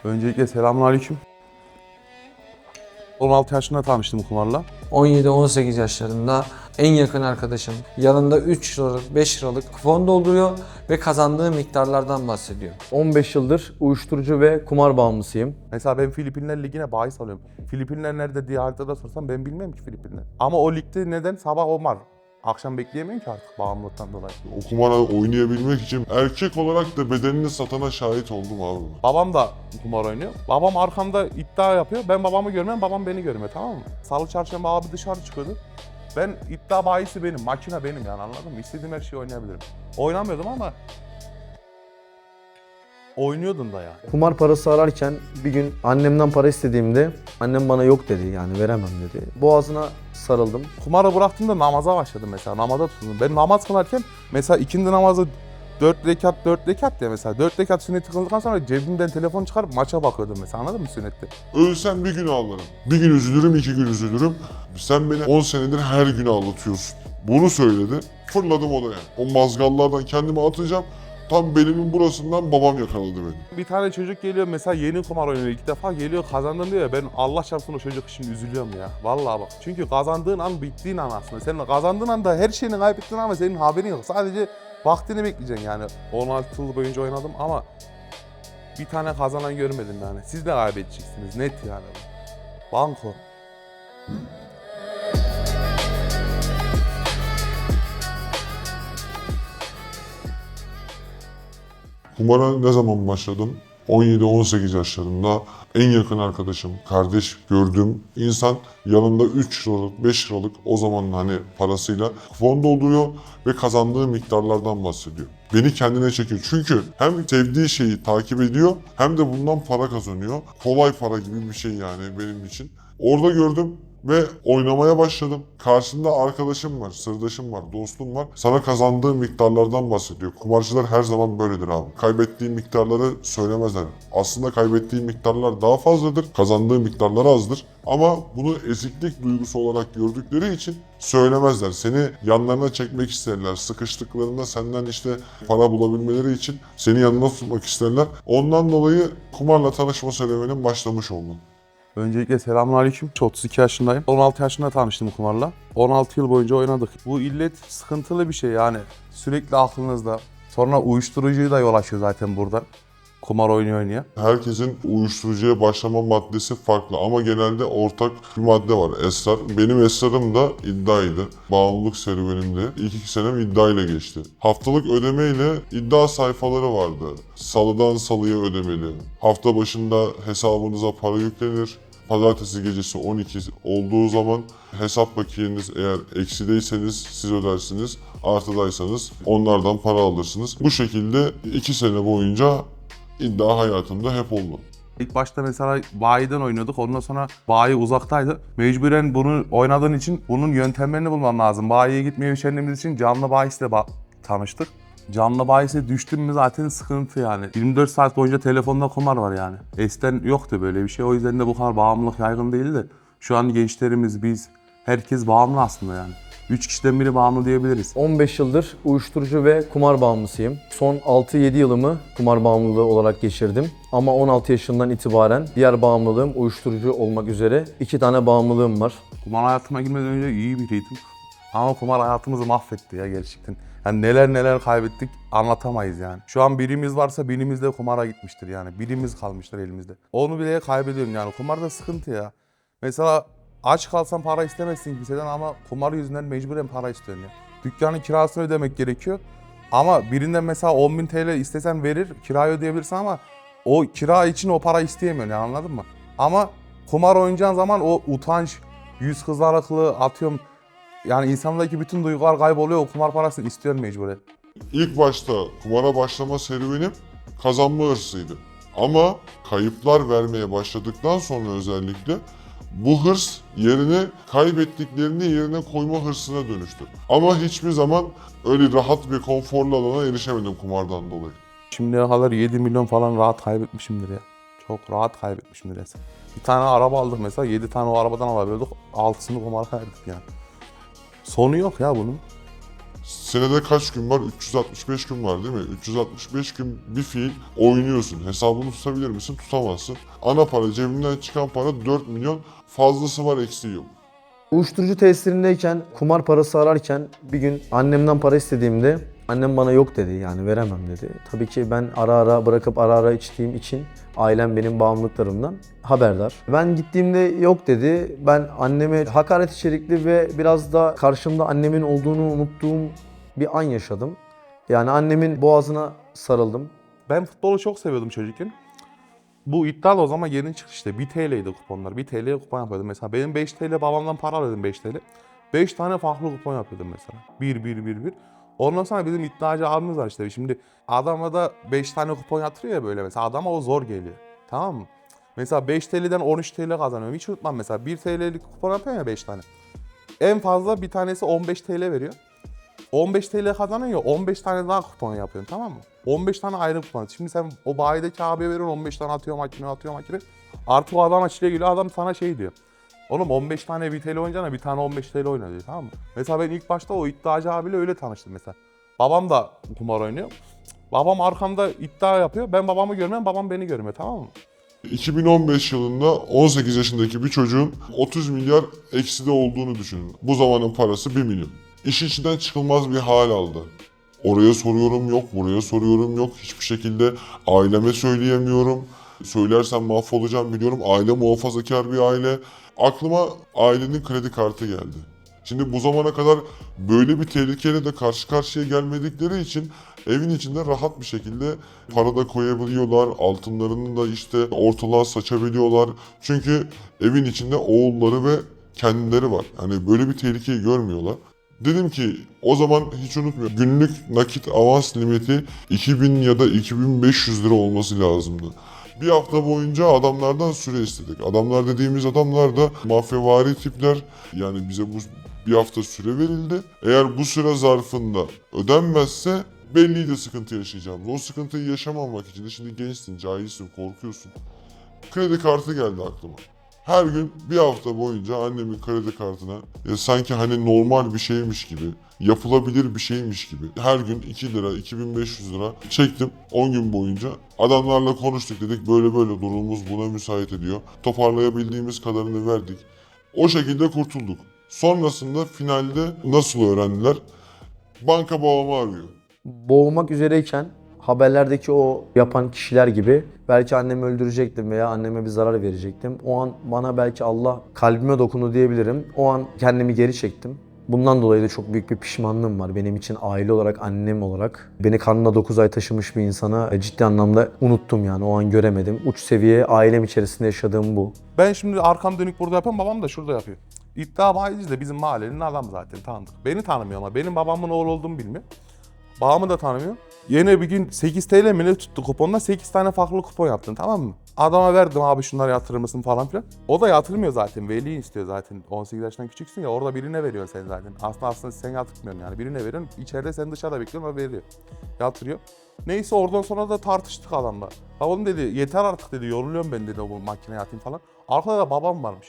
Öncelikle selamünaleyküm. 16 yaşında tanıştım kumarla. 17-18 yaşlarında en yakın arkadaşım yanında 3 liralık 5 liralık kupon dolduruyor ve kazandığı miktarlardan bahsediyor. 15 yıldır uyuşturucu ve kumar bağımlısıyım. Mesela ben Filipinler Ligi'ne bahis alıyorum. Filipinler nerede diye haritada sorsam ben bilmem ki Filipinler. Ama o ligde neden sabah Omar? Akşam bekleyemiyorum ki artık bağımlılıktan dolayı. O kumara oynayabilmek için erkek olarak da bedenini satana şahit oldum abi. Babam da kumar oynuyor. Babam arkamda iddia yapıyor. Ben babamı görmem, babam beni görmüyor, tamam mı? Salı çarşamba abi dışarı çıkıyordu. Ben iddia bahisi benim, makine benim yani, anladın mı? İstediğim her şeyi oynayabilirim. Oynamıyordum ama oynuyordum da yani. Kumar parası ararken bir gün annemden para istediğimde annem bana yok dedi, yani veremem dedi. Boğazına sarıldım. Kumarı bıraktığımda namaza başladım mesela, namaza tutundum. Ben namaz kılarken mesela ikindi namazı 4 rekat ya mesela. 4 rekat sünneti kıldıktan sonra cebimden telefon çıkarıp maça bakıyordum mesela, anladın mı sünnette? Ölsem bir gün ağlarım. Bir gün üzülürüm, 2 gün üzülürüm. Sen beni 10 senedir her gün ağlatıyorsun. Bunu söyledi. Fırladım odaya. O mazgallardan kendimi atacağım. Tam belimin burasından babam yakaladı beni. Bir tane çocuk geliyor mesela, yeni kumar oynuyor, ilk defa geliyor, kazandım diyor ya, ben Allah çarpsın o çocuk için üzülüyorum ya. Vallahi bak, çünkü kazandığın an bittiğin an aslında. Senin kazandığın anda her şeyini kaybettin ama senin haberin yok. Sadece vaktini bekleyeceksin yani. 16 yıl boyunca oynadım ama bir tane kazanan görmedim yani. Siz de kaybedeceksiniz net yani. Banko. Kumara ne zaman başladım? 17-18 yaşlarında en yakın arkadaşım, kardeş gördüğüm insan yanında 3 liralık, 5 liralık o zaman hani parasıyla kupon dolduruyor ve kazandığı miktarlardan bahsediyor. Beni kendine çekiyor. Çünkü hem sevdiği şeyi takip ediyor hem de bundan para kazanıyor. Kolay para gibi bir şey yani benim için. Orada gördüm ve oynamaya başladım. Karşımda arkadaşım var, sırdaşım var, dostum var. Sana kazandığı miktarlardan bahsediyor. Kumarcılar her zaman böyledir abi. Kaybettiği miktarları söylemezler. Aslında kaybettiği miktarlar daha fazladır, kazandığı miktarlar azdır. Ama bunu eziklik duygusu olarak gördükleri için söylemezler. Seni yanlarına çekmek isterler. Sıkıştıklarında senden işte para bulabilmeleri için seni yanına tutmak isterler. Ondan dolayı kumarla tanışma serüvenim başlamış oldu. Öncelikle selamünaleyküm. 32 yaşındayım. 16 yaşında tanıştım kumarla. 16 yıl boyunca oynadık. Bu illet sıkıntılı bir şey yani. Sürekli aklınızda. Sonra uyuşturucuyu da yol açıyor zaten burada. Kumar oynuyor. Herkesin uyuşturucuya başlama maddesi farklı ama genelde ortak bir madde var, esrar. Benim esrarım da iddiaydı. Bağımlılık serüvenimde ilk 2 senem iddiayla geçti. Haftalık ödemeyle iddia sayfaları vardı. Salıdan salıya ödemeli. Hafta başında hesabınıza para yüklenir. Pazartesi gecesi 12 olduğu zaman hesap bakiyeniz eğer eksideyseniz siz ödersiniz. Artıdaysanız onlardan para alırsınız. Bu şekilde 2 sene boyunca İddia hayatımda hep oldu. İlk başta mesela bayiden oynuyorduk. Ondan sonra bayi uzaktaydı. Mecburen bunu oynadığın için bunun yöntemlerini bulman lazım. Bayiye gitmeye üşendiğimiz için canlı bahisle tanıştık. Canlı bahise düştüm mü zaten sıkıntı yani. 24 saat boyunca telefonda kumar var yani. Eskiden yoktu böyle bir şey. O yüzden de bu kadar bağımlılık yaygın değildi. Şu an gençlerimiz, biz, herkes bağımlı aslında yani. 3 kişiden biri bağımlı diyebiliriz. 15 yıldır uyuşturucu ve kumar bağımlısıyım. Son 6-7 yılımı kumar bağımlılığı olarak geçirdim. Ama 16 yaşından itibaren diğer bağımlılığım uyuşturucu olmak üzere 2 tane bağımlılığım var. Kumar hayatıma girmeden önce iyi biriydim. Ama kumar hayatımızı mahvetti ya gerçekten. Yani neler kaybettik anlatamayız yani. Şu an birimiz varsa birimiz de kumara gitmiştir yani. Birimiz kalmıştır elimizde. Onu bile kaybediyorum yani. Kumarda sıkıntı ya. Mesela aç kalsan para istemezsin kimseden ama kumar yüzünden mecburen para istiyorsun ya. Dükkanın kirasını ödemek gerekiyor. Ama birinden mesela 10.000 TL istesen verir, kirayı ödeyebilirsin ama o kira için o para isteyemiyorsun yani, anladın mı? Ama kumar oynayacağın zaman o utanç, yüz kızarıklığı, atıyorum yani insandaki bütün duygular kayboluyor, o kumar parasını istiyorsun mecburen. İlk başta kumara başlama serüvenim kazanma hırsıydı. Ama kayıplar vermeye başladıktan sonra özellikle bu hırs yerini kaybettiklerini yerine koyma hırsına dönüştü. Ama hiçbir zaman öyle rahat bir konforlu alana erişemedim kumardan dolayı. Şimdiye kadar 7 milyon falan rahat kaybetmişimdir ya. Çok rahat kaybetmişimdir ya. Bir tane araba aldık mesela, 7 tane o arabadan alabiliyorduk. 6'sını kumara kaybettik yani. Sonu yok ya bunun. Senede kaç gün var? 365 gün var değil mi? 365 gün bir fiil oynuyorsun. Hesabını tutabilir misin? Tutamazsın. Ana para, cebinden çıkan para 4 milyon. Fazlası var, eksiği yok. Uyuşturucu tesirindeyken, kumar parası ararken bir gün annemden para istediğimde annem bana yok dedi, yani veremem dedi. Tabii ki ben ara ara bırakıp ara ara içtiğim için ailem benim bağımlılıklarımdan haberdar. Ben gittiğimde yok dedi. Ben anneme hakaret içerikli ve biraz da karşımda annemin olduğunu unuttuğum bir an yaşadım. Yani annemin boğazına sarıldım. Ben futbolu çok seviyordum çocukken. Bu iddia da o zaman yeni çıktı işte. 1 TL'ydi kuponlar. 1 TL'ye kupon yapıyordum. Mesela benim 5 TL babamdan para alıyordum 5 TL. 5 tane farklı kupon yapıyordum mesela. 1. Ondan sonra bizim iddiacı abimiz var işte. Şimdi adama da 5 tane kupon yatırıyor ya böyle mesela. Adama o zor geliyor. Tamam mı? Mesela 5 TL'den 13 TL kazanıyorum. Hiç unutmam mesela. 1 TL'lik kupon yapıyorum ya 5 tane. En fazla bir tanesi 15 TL veriyor. 15 TL kazanıyor, 15 tane daha kupon yapıyorsun, tamam mı? 15 tane ayrı kupon. Şimdi sen o bayideki abiye veriyorsun, 15 tane atıyor makine. Artık o adam açıya geliyor, adam sana şey diyor. Oğlum 15 tane 1 TL oynayacağına bir tane 15 TL oyna diyor, tamam mı? Mesela ben ilk başta o iddiacı abiyle öyle tanıştım mesela. Babam da kumar oynuyor. Babam arkamda iddia yapıyor, ben babamı görmüyorum, babam beni görmüyor, tamam mı? 2015 yılında 18 yaşındaki bir çocuğun 30 milyar ekside olduğunu düşünün. Bu zamanın parası 1 milyon. İşin içinden çıkılmaz bir hal aldı. Oraya soruyorum yok, buraya soruyorum yok. Hiçbir şekilde aileme söyleyemiyorum. Söylersem mahvolacağım biliyorum. Aile muhafazakar bir aile. Aklıma ailenin kredi kartı geldi. Şimdi bu zamana kadar böyle bir tehlikeyle de karşı karşıya gelmedikleri için evin içinde rahat bir şekilde para da koyabiliyorlar. Altınlarını da işte ortalığa saçabiliyorlar. Çünkü evin içinde oğulları ve kendileri var. Hani böyle bir tehlikeyi görmüyorlar. Dedim ki o zaman hiç unutmuyorum. Günlük nakit avans limiti 2000 ya da 2500 lira olması lazımdı. Bir hafta boyunca adamlardan süre istedik. Adamlar dediğimiz adamlar da mafyavari tipler. Yani bize bu bir hafta süre verildi. Eğer bu süre zarfında ödenmezse belliydi sıkıntı yaşayacağımız. O sıkıntıyı yaşamamak için de şimdi gençsin, cahilsin, korkuyorsun. Kredi kartı geldi aklıma. Her gün bir hafta boyunca annemin kredi kartına sanki hani normal bir şeymiş gibi, yapılabilir bir şeymiş gibi her gün 2 lira, 2500 lira çektim 10 gün boyunca. Adamlarla konuştuk, dedik böyle böyle durumumuz buna müsait ediyor. Toparlayabildiğimiz kadarını verdik. O şekilde kurtulduk. Sonrasında finalde nasıl öğrendiler? Banka babamı arıyor. Boğulmak üzereyken haberlerdeki o yapan kişiler gibi belki annemi öldürecektim veya anneme bir zarar verecektim. O an bana belki Allah kalbime dokundu diyebilirim. O an kendimi geri çektim. Bundan dolayı da çok büyük bir pişmanlığım var. Benim için aile olarak, annem olarak beni karnında 9 ay taşımış bir insana ciddi anlamda unuttum yani. O an göremedim. Uç seviye ailem içerisinde yaşadığım bu. Ben şimdi arkam dönük burada yapıyorum, babam da şurada yapıyor. İddia bayisi de bizim mahallenin adam zaten, tanıdık. Beni tanımıyor ama benim babamın oğlu olduğumu bilmiyor. Babamı da tanımıyor. Yine bir gün 8 TL mi ne tuttu kuponda, 8 tane farklı kupon yaptın, tamam mı? Adama verdim, abi şunları yatırır mısın falan filan. O da yatırmıyor zaten, veli istiyor zaten. 18 yaşından küçüksün ya, orada birine veriyorsun sen zaten. Aslında sen yatırmıyorsun yani, birine veriyorsun. İçeride sen dışarıda bekliyorsun, o veriyor. Yatırıyor. Neyse oradan sonra da tartıştık adamla. Oğlum dedi yeter artık dedi, yoruluyorum ben dedi, o makineye atayım falan. Arkada da babam varmış.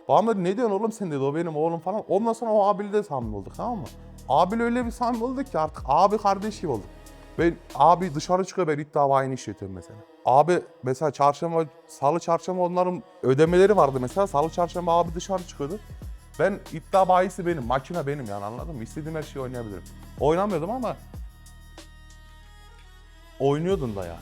Babam dedi ne diyorsun oğlum sen dedi, o benim oğlum falan. Ondan sonra o abiyle de samimi olduk, tamam mı? Abiyle öyle bir samimi olduk ki artık abi kardeş gibi olduk. Ben abi dışarı çıkıyor, ben iddia bayini işletiyorum mesela. Abi mesela çarşamba, salı çarşamba onların ödemeleri vardı mesela. Salı çarşamba abi dışarı çıkıyordu. Ben iddia bayisi benim, makine benim yani, anladın mı? İstediğim her şeyi oynayabilirim. Oynamıyordum ama oynuyordun da yani.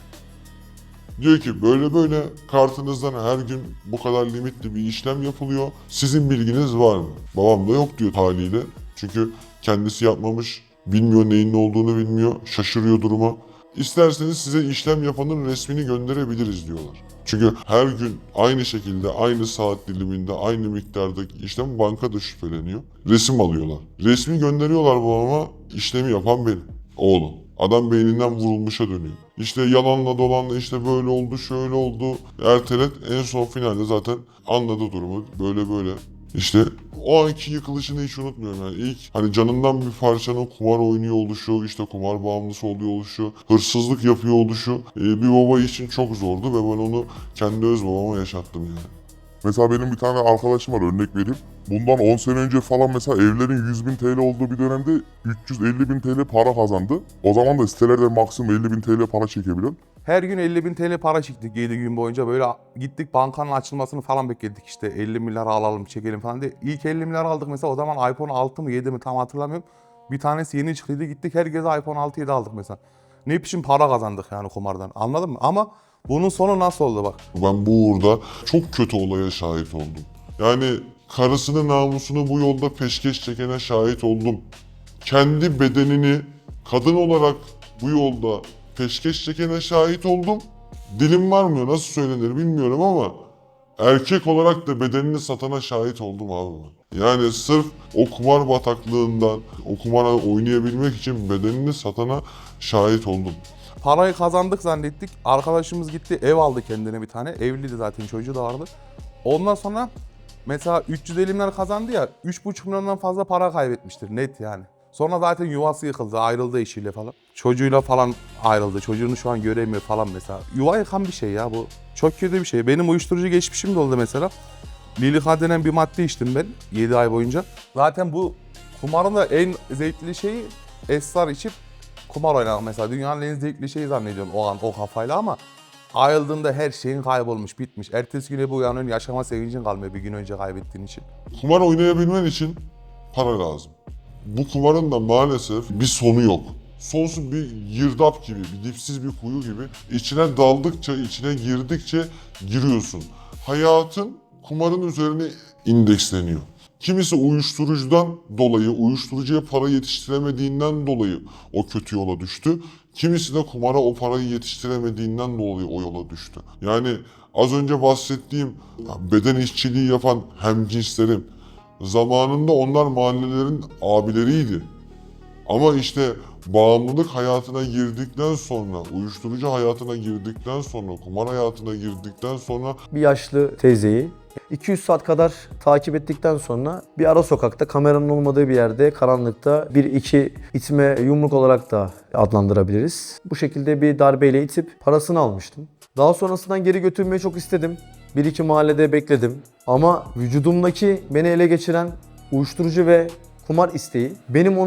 Diyor ki böyle böyle kartınızdan her gün bu kadar limitli bir işlem yapılıyor. Sizin bilginiz var mı? Babam da yok diyor haliyle. Çünkü kendisi yapmamış, bilmiyor neyin ne olduğunu bilmiyor, şaşırıyor duruma. İsterseniz size işlem yapanın resmini gönderebiliriz diyorlar. Çünkü her gün aynı şekilde, aynı saat diliminde, aynı miktardaki işlem bankada şüpheleniyor. Resim alıyorlar. Resmi gönderiyorlar babama, işlemi yapan benim, oğlum. Adam beyninden vurulmuşa dönüyor. İşte yalanla dolanla işte böyle oldu, şöyle oldu. Ertelet en son finalde zaten anladı durumu. Böyle böyle. İşte o anki yıkılışını hiç unutmuyorum yani. İlk hani canından bir parçanın kumar oynuyor oluşu, işte kumar bağımlısı oluyor oluşu, hırsızlık yapıyor oluşu bir baba için çok zordu ve ben onu kendi öz babama yaşattım yani. Mesela benim bir tane arkadaşım var, örnek vereyim. Bundan 10 sene önce falan mesela evlerin 100.000 TL olduğu bir dönemde 350.000 TL para kazandı. O zaman da sitelerde maksimum 50.000 TL para çekebiliyorsun. Her gün 50.000 TL para çektik 7 gün boyunca. Böyle gittik bankanın açılmasını falan bekledik işte 50 milyar alalım çekelim falan diye. İlk 50 milyar aldık mesela, o zaman iPhone 6 mı 7 mi tam hatırlamıyorum. Bir tanesi yeni çıktıydı, gittik herkese iPhone 6 7 aldık mesela. Ne biçim para kazandık yani kumardan, anladın mı? Ama bunun sonu nasıl oldu bak. Ben bu uğurda çok kötü olaya şahit oldum. Yani karısının namusunu bu yolda peşkeş çekene şahit oldum. Kendi bedenini kadın olarak bu yolda peşkeş çekene şahit oldum. Dilim varmıyor, nasıl söylenir bilmiyorum ama erkek olarak da bedenini satana şahit oldum abi. Yani sırf o kumar bataklığından, o kumara oynayabilmek için bedenini satana şahit oldum. Parayı kazandık zannettik. Arkadaşımız gitti ev aldı kendine bir tane. Evliydi zaten, çocuğu da vardı. Ondan sonra mesela 350 milyar kazandı ya, 3,5 milyondan fazla para kaybetmiştir net yani. Sonra zaten yuvası yıkıldı, ayrıldı eşiyle falan. Çocuğuyla falan ayrıldı. Çocuğunu şu an göremiyor falan mesela. Yuva yıkan bir şey ya bu. Çok kötü bir şey. Benim uyuşturucu geçmişim de oldu mesela. Lilika denen bir madde içtim ben 7 ay boyunca. Zaten bu kumarın da en zevkli şeyi esrar içip kumar oynamak mesela. Dünyanın en zevkli şeyi zannediyorum o an o kafayla, ama ayrıldığında her şeyin kaybolmuş, bitmiş. Ertesi güne bu uyanıyorsun, yaşama sevincin kalmıyor bir gün önce kaybettiğin için. Kumar oynayabilmen için para lazım. Bu kumarın da maalesef bir sonu yok. Sonsuz bir girdap gibi, bir dipsiz bir kuyu gibi. İçine daldıkça, içine girdikçe giriyorsun. Hayatın kumarın üzerine indeksleniyor. Kimisi uyuşturucudan dolayı, uyuşturucuya para yetiştiremediğinden dolayı o kötü yola düştü. Kimisi de kumara o parayı yetiştiremediğinden dolayı o yola düştü. Yani az önce bahsettiğim beden işçiliği yapan hemcinslerim, zamanında onlar mahallelerin abileriydi. Ama işte bağımlılık hayatına girdikten sonra, uyuşturucu hayatına girdikten sonra, kumar hayatına girdikten sonra Bir yaşlı teyzeyi 200 saat kadar takip ettikten sonra bir ara sokakta, kameranın olmadığı bir yerde, karanlıkta bir iki itme, yumruk olarak da adlandırabiliriz. Bu şekilde bir darbeyle itip parasını almıştım. Daha sonrasından geri götürmeyi çok istedim. Bir iki mahallede bekledim. Ama vücudumdaki beni ele geçiren uyuşturucu ve kumar isteği benim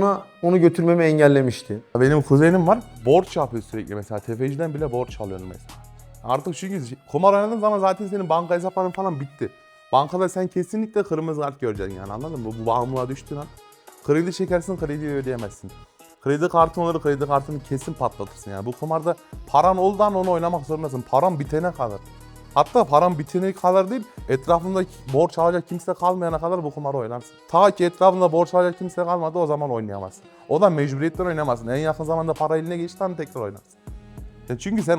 onu götürmemi engellemişti. Benim kuzenim var, borç yapıyor sürekli mesela. Tefeciden bile borç alıyor mesela. Artık çünkü kumar oynadığın zaman zaten senin banka hesapların falan bitti. Bankada sen kesinlikle kırmızı kart göreceksin yani, anladın mı? Bu bağımlılığa düştüğün an. Kredi çekersin, krediyi ödeyemezsin. Kredi kartın olur, kredi kartını kesin patlatırsın yani. Bu kumarda paran olduğu an onu oynamak zorundasın. Paran bitene kadar. Hatta paran bitene kadar değil, etrafında borç alacak kimse kalmayana kadar bu kumarı oynarsın. Ta ki etrafında borç alacak kimse kalmadı, o zaman oynayamazsın. O da mecburiyetten oynamazsın. En yakın zamanda para eline geçti an tekrar oynarsın. Ya çünkü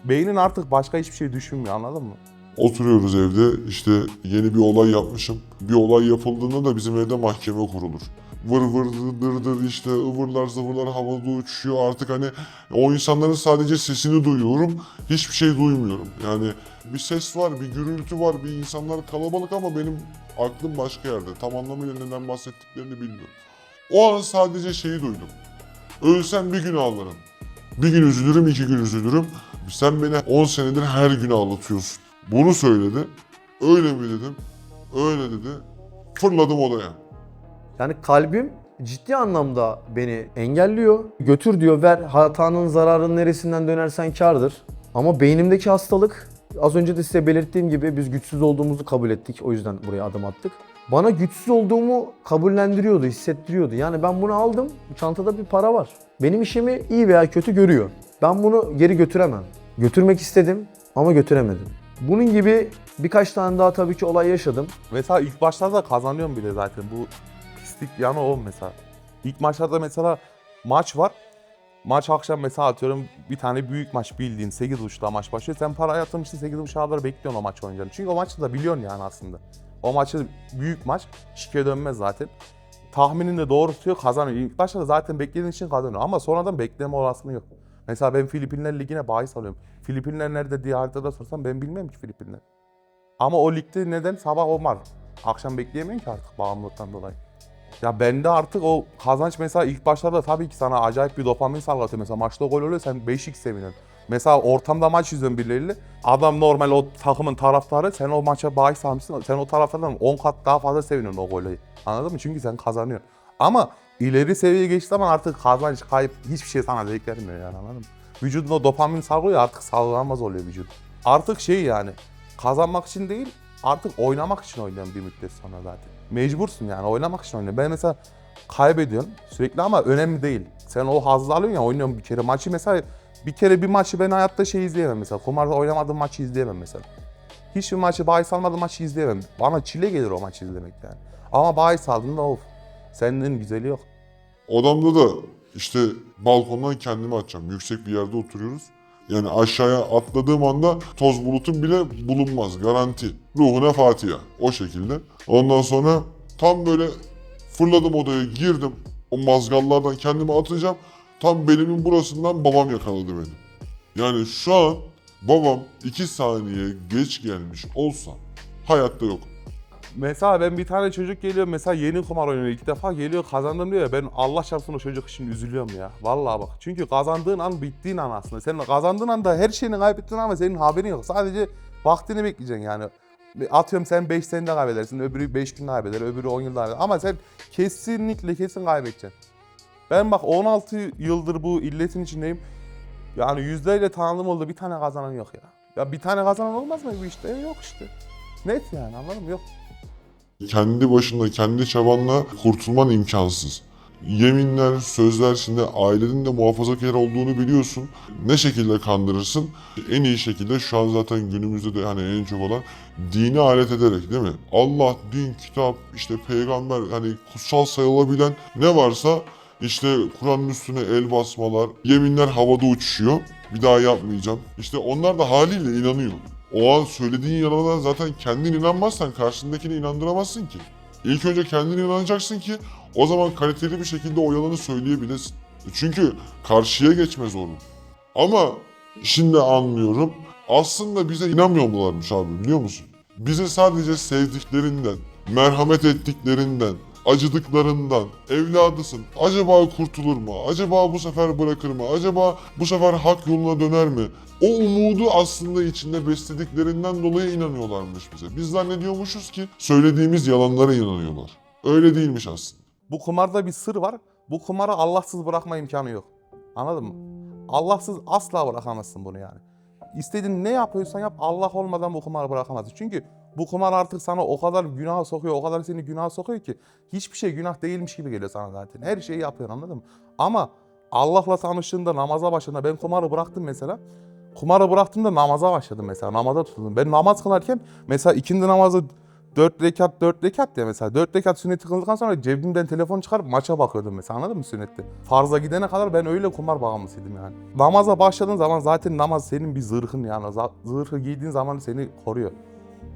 beynin artık başka hiçbir şey düşünmüyor, anladın mı? oturuyoruz evde, işte yeni bir olay yapmışım. Bir olay yapıldığında da bizim evde mahkeme kurulur. Vır vır dır dır işte ıvırlar zıvırlar havada uçuşuyor, artık hani o insanların sadece sesini duyuyorum, hiçbir şey duymuyorum. Yani bir ses var, bir gürültü var, bir insanlar kalabalık ama benim aklım başka yerde. Tam anlamıyla neden bahsettiklerini bilmiyorum. O an sadece şeyi duydum. Ölsem bir gün ağlarım. Bir gün üzülürüm, 2 gün üzülürüm. Sen beni 10 senedir her gün ağlatıyorsun. Bunu söyledi. Öyle mi dedim? Öyle dedi. Fırladım odaya. Yani kalbim ciddi anlamda beni engelliyor. Götür diyor, ver, hatanın zararın neresinden dönersen kârdır. Ama beynimdeki hastalık, az önce de size belirttiğim gibi biz güçsüz olduğumuzu kabul ettik. O yüzden buraya adım attık. Bana güçsüz olduğumu kabullendiriyordu, hissettiriyordu. Yani ben bunu aldım, çantada bir para var. Benim işimi iyi veya kötü görüyor. Ben bunu geri götüremem. Götürmek istedim ama götüremedim. Bunun gibi birkaç tane daha tabii ki olay yaşadım. Mesela ilk başlarda kazanıyorum bile zaten. Bu pislik yanı o mesela. İlk maçlarda mesela maç var. Maç akşam mesela atıyorum bir tane büyük maç, bildiğin 8.30'da maç başlıyor. Sen para yatırmışsın, 8.30'a kadar bekliyorsun o maç oynayacağını. Çünkü o maçı da biliyorsun yani aslında. O maçı büyük maç, şike dönmez zaten. Tahminini de doğru tutuyor, kazanıyor. İlk başta da zaten beklediğin için kazanıyor ama sonradan bekleme olasılığı yok. Mesela ben Filipinler Ligi'ne bahis alıyorum. Filipinler nerede diye haritada sorsam ben bilmem ki Filipinler. Ama o ligde neden? Sabah o var. Akşam bekleyemiyorsun ki artık bağımlılıktan dolayı. Ya bende artık o kazanç mesela ilk başlarda tabii ki sana acayip bir dopamin salgılatıyor. Mesela maçta gol oluyor, sen 5x seviniyorsun. Mesela ortamda maç izliyorum birileriyle. Adam normal o takımın taraftarı, sen o maça bahis almışsın. Sen o taraftardan 10 kat daha fazla seviniyorsun o golü. Anladın mı? Çünkü sen kazanıyorsun. Ama ileri seviyeye geçtiği zaman artık kazanç, kayıp hiçbir şey sana zevk vermiyor yani, anladın mı? Vücudun o dopamin salgılıyor, artık salgılanmaz oluyor vücut. Artık şey yani, kazanmak için değil, artık oynamak için oynuyorum bir müddet sonra zaten. Mecbursun yani, oynamak için oynuyorum. Ben mesela kaybediyorum sürekli ama önemli değil. Sen o hazzı alıyorsun ya, oynuyorum bir kere maçı mesela, bir maçı ben hayatta şey izleyemem mesela. Kumarda oynamadığım maçı izleyemem mesela. Hiçbir maçı, bahis almadığım maçı izleyemem. Bana çile gelir o maçı izlemek yani. Ama bahis aldığında of, senin güzeli yok. Odamda da işte balkondan kendimi atacağım. Yüksek bir yerde oturuyoruz. Yani aşağıya atladığım anda toz bulutun bile bulunmaz. Garanti. Ruhuna Fatiha. O şekilde. Ondan sonra tam böyle fırladım odaya, girdim. O mazgallardan kendimi atacağım. Tam belimin burasından babam yakaladı beni. Yani şu an babam 2 saniye geç gelmiş olsa hayatta yok. Mesela ben bir tane çocuk geliyor mesela, yeni kumar oynuyor, ilk defa geliyor kazandım diyor ya, ben Allah çarpsın o çocuk için üzülüyorum ya. Vallahi bak, çünkü kazandığın an bittiğin an aslında. Sen kazandığın anda her şeyini kaybettin ama senin haberin yok. Sadece vaktini bekleyeceksin yani. Atıyorum sen 5 senede kaybedersin, öbürü 5 günde kaybeder, öbürü 10 yılda kaybeder. Ama sen kesin kaybedeceksin. Ben bak 16 yıldır bu illetin içindeyim. Yani yüzlerce tanıdığım oldu, bir tane kazanan yok ya. Ya bir tane kazanan olmaz mı bu işte? Yok işte. Net yani, anladın mı? Yok. Kendi başına, kendi çabanla kurtulman imkansız. Yeminler, sözler, şimdi ailenin de muhafazakar olduğunu biliyorsun. Ne şekilde kandırırsın? En iyi şekilde şu an zaten günümüzde de hani en çok olan dini alet ederek, değil mi? Allah, din, kitap, işte peygamber, hani kutsal sayılabilen ne varsa işte Kur'an'ın üstüne el basmalar, yeminler havada uçuşuyor. Bir daha yapmayacağım. İşte onlar da haliyle inanıyor. O an söylediğin yalana zaten kendin inanmazsan karşındakini inandıramazsın ki. İlk önce kendine inanacaksın ki o zaman kaliteli bir şekilde o yalanı söyleyebilesin. Çünkü karşıya geçmez onu. Ama şimdi anlıyorum. Aslında bize inanmıyorlarmış abi, biliyor musun? Bize sadece sevdiklerinden, merhamet ettiklerinden, acıdıklarından, evladısın, acaba kurtulur mu? Acaba bu sefer bırakır mı? Acaba bu sefer hak yoluna döner mi? O umudu aslında içinde beslediklerinden dolayı inanıyorlarmış bize. Biz zannediyormuşuz ki söylediğimiz yalanlara inanıyorlar. Öyle değilmiş aslında. Bu kumarda bir sır var. Bu kumarı Allahsız bırakma imkanı yok. Anladın mı? Allahsız asla bırakamazsın bunu yani. İstediğin ne yapıyorsan yap, Allah olmadan bu kumarı bırakamazsın. Çünkü bu kumar artık sana o kadar günaha sokuyor, o kadar seni günaha sokuyor ki hiçbir şey günah değilmiş gibi geliyor sana zaten. Her şeyi yapıyorsun, anladın mı? Ama Allah'la tanıştığında, namaza başladığında, ben kumarı bıraktım mesela. Kumarı bıraktığımda namaza başladım mesela, namaza tutuldum. Ben namaz kılarken mesela ikindi namazı 4 rekat ya mesela. 4 rekat sünneti kıldıktan sonra cebimden telefon çıkarıp maça bakıyordum mesela, anladın mı sünnette? Farza gidene kadar ben öyle kumar bağımlısıydım yani. Namaza başladığın zaman zaten namaz senin bir zırhın yani. Zırhı giydiğin zaman seni koruyor.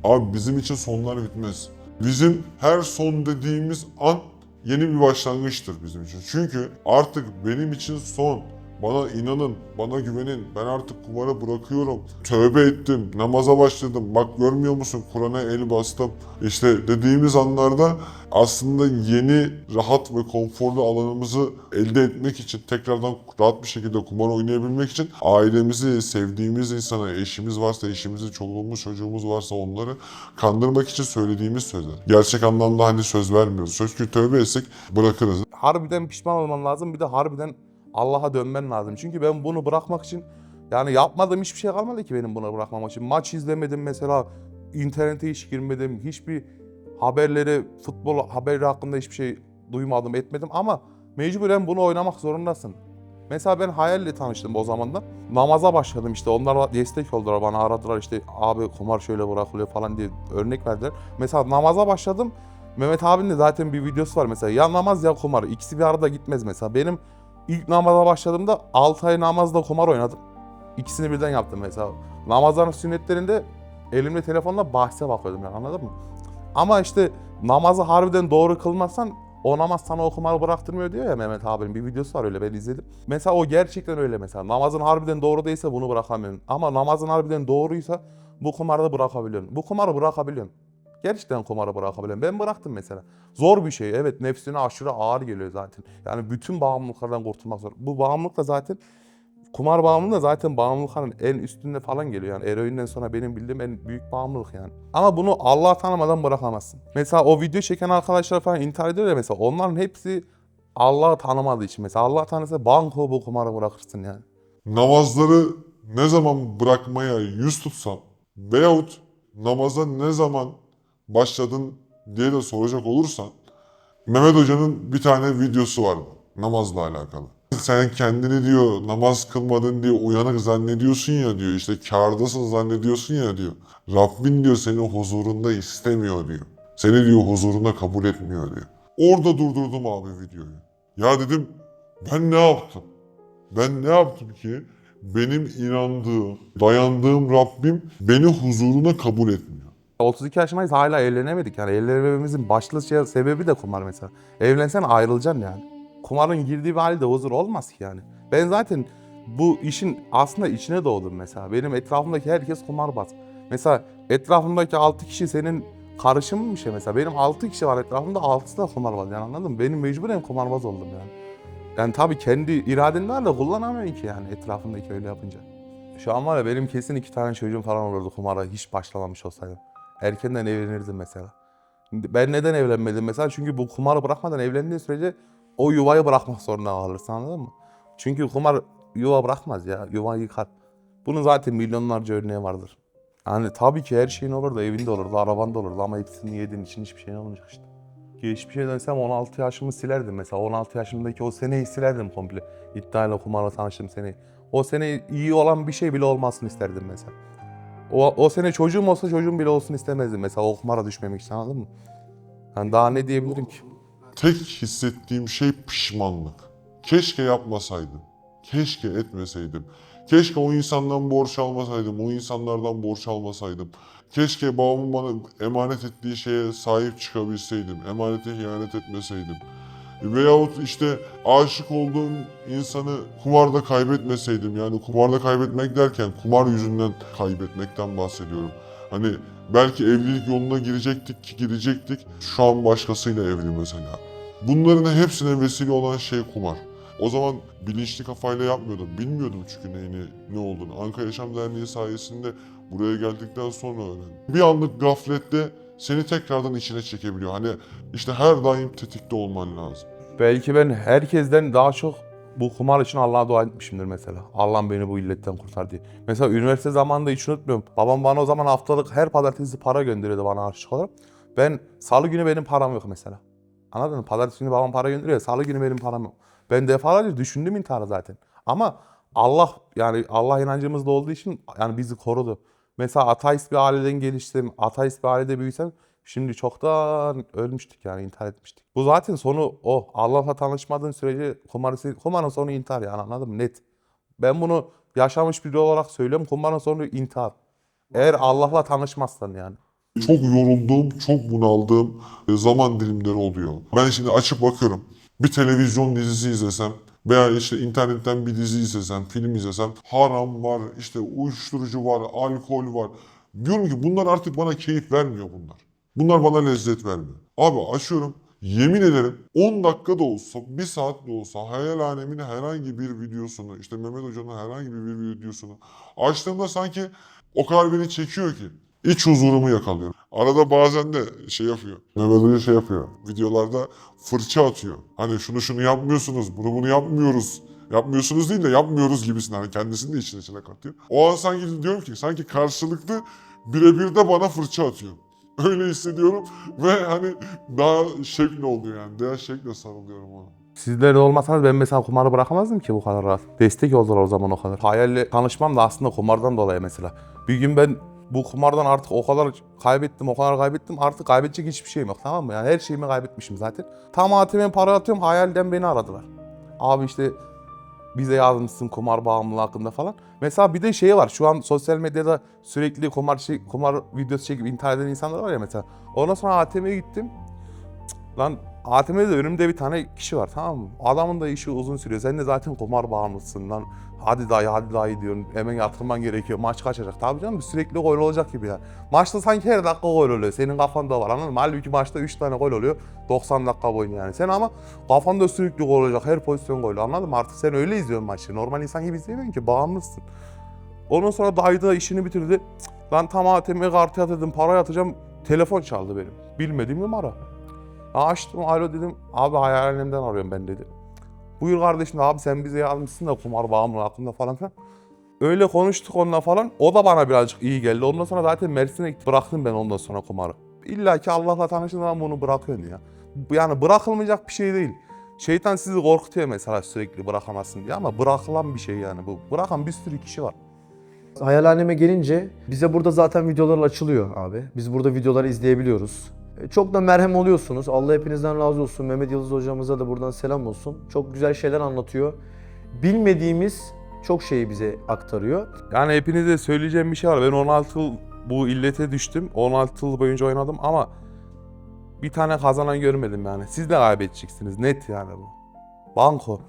Abi bizim için sonlar bitmez. Bizim her son dediğimiz an yeni bir başlangıçtır bizim için. Çünkü artık benim için son. Bana inanın, bana güvenin. Ben artık kumarı bırakıyorum. Tövbe ettim, namaza başladım. Bak görmüyor musun? Kur'an'a el bastım. İşte dediğimiz anlarda aslında yeni, rahat ve konforlu alanımızı elde etmek için, tekrardan rahat bir şekilde kumar oynayabilmek için ailemizi, sevdiğimiz insana, eşimiz varsa eşimizi, çoluğumuz, çocuğumuz varsa onları kandırmak için söylediğimiz sözler. Gerçek anlamda hani söz vermiyoruz. Söz ki tövbe etsek bırakırız. Harbiden pişman olman lazım, bir de harbiden Allah'a dönmen lazım. Çünkü ben bunu bırakmak için yani yapmadığım hiçbir şey kalmadı ki benim bunu bırakmam için. Maç izlemedim mesela, internete hiç girmedim, hiçbir haberleri, futbol haberi hakkında hiçbir şey duymadım, etmedim ama mecburen bunu oynamak zorundasın. Mesela ben hayalle tanıştım o zamanlar. Namaza başladım işte, onlar destek oldular bana, aradılar işte abi kumar şöyle bırakılıyor falan diye örnek verdiler. Mesela namaza başladım. Mehmet abinin de zaten bir videosu var mesela, ya namaz ya kumar, ikisi bir arada gitmez mesela. Benim İlk namaza başladığımda 6 ay namazda kumar oynadım. İkisini birden yaptım mesela. Namazların sünnetlerinde elimde telefonla bahse bakıyordum yani, anladın mı? Ama işte namazı harbiden doğru kılmazsan o namaz sana o kumarı bıraktırmıyor diyor ya Mehmet abinin bir videosu var, öyle ben izledim. Mesela o gerçekten öyle mesela. Namazın harbiden doğru değilse bunu bırakamıyorsun. Ama namazın harbiden doğruysa bu kumarı da bırakabiliyorsun. Bu kumarı bırakabiliyorsun. Gerçekten kumarı bırakabiliyorum. Ben bıraktım mesela. Zor bir şey. Evet, nefsine aşırı ağır geliyor zaten. Yani bütün bağımlılıklardan kurtulmak zor. Bu bağımlılık da zaten kumar bağımlılığı da zaten bağımlılıkların en üstünde falan geliyor. Yani eroinden sonra benim bildiğim en büyük bağımlılık yani. Ama bunu Allah tanımadan bırakamazsın. Mesela o video çeken arkadaşlar falan intihar ediyor ya mesela. Onların hepsi Allah'ı tanımadığı için. Mesela Allah tanısa banko bu kumarı bırakırsın yani. Namazları ne zaman bırakmaya yüz tutsam veyahut namaza ne zaman başladın diye de soracak olursan Mehmet Hoca'nın bir tane videosu vardı namazla alakalı. Sen kendini diyor namaz kılmadın diye uyanık zannediyorsun ya diyor, işte kârdasın zannediyorsun ya diyor. Rabbin diyor seni huzurunda istemiyor diyor. Seni diyor huzuruna kabul etmiyor diyor. Orada durdurdum abi videoyu. Ya dedim ben ne yaptım? Ben ne yaptım ki benim inandığım, dayandığım Rabbim beni huzuruna kabul etmiyor. 32 yaşındayız hala evlenemedik yani. Evlenemememizin başlıca sebebi de kumar mesela. Evlensen ayrılacaksın yani. Kumarın girdiği bir halde huzur olmaz ki yani. Ben zaten bu işin aslında içine doğdum mesela. Benim etrafımdaki herkes kumarbaz. Mesela etrafımdaki 6 kişi senin karışımın bir şey mesela. Benim 6 kişi var etrafımda, 6'sı da kumarbaz yani, anladın mı? Benim mecburen kumarbaz oldum yani. Yani tabii kendi iraden var da kullanamıyorsun ki yani etrafındaki öyle yapınca. Şu an var ya benim kesin 2 tane çocuğum falan olurdu kumara hiç başlamamış olsaydım. Erkenden evlenirdim mesela. Ben neden evlenmedim mesela? Çünkü bu kumarı bırakmadan evlendiğin sürece o yuvayı bırakmak zorunda kalırsın, anladın mı? Çünkü kumar yuva bırakmaz ya, yuvayı yıkar. Bunun zaten milyonlarca örneği vardır. Yani tabii ki her şeyin olurdu, evinde olurdu, arabanda olurdu ama hepsini yediğin için hiçbir şeyin olmayacak işte. Geçmişe dönsem 16 yaşımı silerdim mesela. 16 yaşımdaki o seneyi silerdim komple. İddiayla kumarla tanıştığım seneyi. O sene iyi olan bir şey bile olmasını isterdim mesela. O sene çocuğum olsa çocuğum bile olsun istemezdim mesela o kumara düşmemek için, anladın mı? Yani daha ne diyebilirim ki? Tek hissettiğim şey pişmanlık. Keşke yapmasaydım. Keşke etmeseydim. Keşke o insandan borç almasaydım. O insanlardan borç almasaydım. Keşke babamın bana emanet ettiği şeye sahip çıkabilseydim. Emanete ihanet etmeseydim. Veyahut işte aşık olduğum insanı kumarda kaybetmeseydim. Yani kumarda kaybetmek derken kumar yüzünden kaybetmekten bahsediyorum. Hani belki evlilik yoluna girecektik. Şu an başkasıyla evli mesela. Bunların hepsine vesile olan şey kumar. O zaman bilinçli kafayla yapmıyordum. Bilmiyordum çünkü ne olduğunu. Ankara Yaşam Derneği sayesinde buraya geldikten sonra öğrendim. Bir anlık gaflette seni tekrardan içine çekebiliyor. Hani işte her daim tetikte olman lazım. Belki ben herkesten daha çok bu kumar için Allah'a dua etmişimdir mesela. Allah'ım beni bu illetten kurtar diye. Mesela üniversite zamanında hiç unutmuyorum. Babam bana o zaman haftalık her pazartesi para gönderiyordu bana harçlık olarak. Ben salı günü benim param yok mesela. Anladın mı? Pazartesi günü babam para gönderiyor. Salı günü benim param yok. Ben defalarca düşündüm intiharı zaten. Ama Allah, yani Allah inancımızda olduğu için yani bizi korudu. Mesela ateist bir aileden geliştim, ateist bir ailede büyüsem şimdi çoktan ölmüştük yani, intihar etmiştik. Bu zaten sonu o. Allah'la tanışmadığın sürece kumarın sonu intihar yani, anladın mı? Net. Ben bunu yaşamış biri olarak söylüyorum. Kumarın sonu intihar. Eğer Allah'la tanışmazsan yani. Çok yorulduğum, çok bunaldığım zaman dilimleri oluyor. Ben şimdi açıp bakıyorum. Bir televizyon dizisi izlesem veya işte internetten bir dizi izlesem, film izlesem haram var, işte uyuşturucu var, alkol var. Diyorum ki bunlar artık bana keyif vermiyor bunlar. Bunlar bana lezzet vermiyor. Abi açıyorum. Yemin ederim 10 dakika da olsa, 1 saat de olsa hayal aleminin herhangi bir videosunu, işte Mehmet Hoca'nın herhangi bir videosunu açtığımda sanki o kadar beni çekiyor ki iç huzurumu yakalıyorum. Arada bazen de şey yapıyor. Mehmet Hoca şey yapıyor. Videolarda fırça atıyor. Hani şunu yapmıyorsunuz, bunu yapmıyoruz. Yapmıyorsunuz değil de yapmıyoruz gibisinden. Hani kendisini de içine katıyor. O an sanki diyorum ki sanki karşılıklı birebir de bana fırça atıyor. Öyle hissediyorum ve hani daha şevkli oluyor yani. Daha şevkle sarılıyorum ona. Sizler de olmasanız ben mesela kumarı bırakamazdım ki bu kadar rahat. Destek oldular o zaman o kadar. Hayalle tanışmam da aslında kumardan dolayı mesela. Bir gün ben bu kumardan artık o kadar kaybettim. Artık kaybedecek hiçbir şeyim yok, tamam mı? Yani her şeyimi kaybetmişim zaten. Tam ATM'ye para atıyorum, hayalden beni aradılar. Abi işte bize yazmışsın kumar bağımlılığı hakkında falan. Mesela bir de şey var, şu an sosyal medyada sürekli kumar videosu çekip intihar eden insanlar var ya mesela. Ondan sonra ATM'ye gittim. Lan ATM'de önümde bir tane kişi var, tamam mı? Adamın da işi uzun sürüyor. Sen de zaten kumar bağımlısın lan. Hadi dayı diyorsun. Hemen yatırman gerekiyor. Maç kaçacak. Tabii canım, sürekli gol olacak gibi ya. Maçta sanki her dakika gol oluyor. Senin kafanda var, anladın mı? Halbuki maçta 3 tane gol oluyor. 90 dakika boyunca yani. Sen ama kafanda sürekli gol olacak. Her pozisyon gol. Anladın mı? Artık sen öyle izliyorsun maçı. Normal insan gibi izlemiyorsun ki. Bağımlısın. Ondan sonra dayı da işini bitirdi. Lan tam ATM kartı yatırdım. Para yatıracağım. Telefon çaldı benim. Bilmediğim numara. Açtım, alo dedim. Abi hayalimden arıyorum ben dedi. Buyur kardeşim, abi sen bize yazmışsın da kumar bağımlılığı hakkında falan filan. Öyle konuştuk onunla falan. O da bana birazcık iyi geldi. Ondan sonra zaten Mersin'e gittim. Bıraktım ben ondan sonra kumarı. İlla ki Allah'la tanıştığın zaman bunu bırakıyorsun ya. Yani bırakılmayacak bir şey değil. Şeytan sizi korkutuyor mesela sürekli bırakamazsın diye, ama bırakılan bir şey yani bu. Bırakan bir sürü kişi var. Hayalhaneme gelince bize burada zaten videolar açılıyor abi. Biz burada videoları izleyebiliyoruz. Çok da merhem oluyorsunuz. Allah hepinizden razı olsun. Mehmet Yıldız hocamıza da buradan selam olsun. Çok güzel şeyler anlatıyor. Bilmediğimiz çok şeyi bize aktarıyor. Yani hepinize söyleyeceğim bir şey var. Ben 16 yıl bu illete düştüm. 16 yıl boyunca oynadım ama bir tane kazanan görmedim yani. Siz de kaybedeceksiniz, net yani bu. Banko.